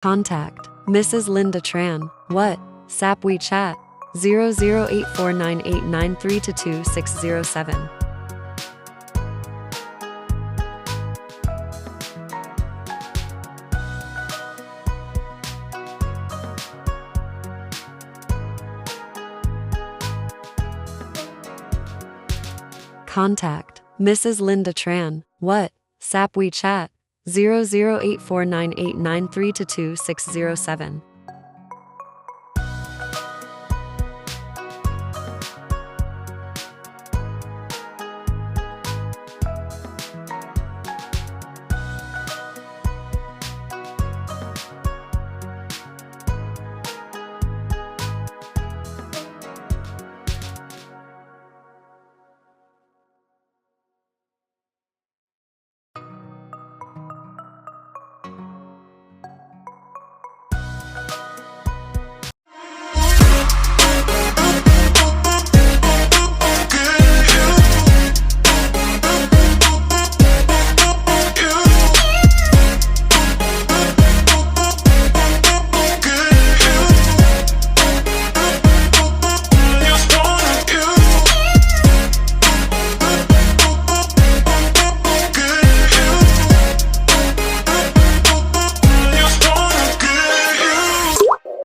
Contact Mrs. Linda Tran. What? SAP WeChat 00849893222607. Contact Mrs. Linda Tran. What? SAP WeChat 00849893222607.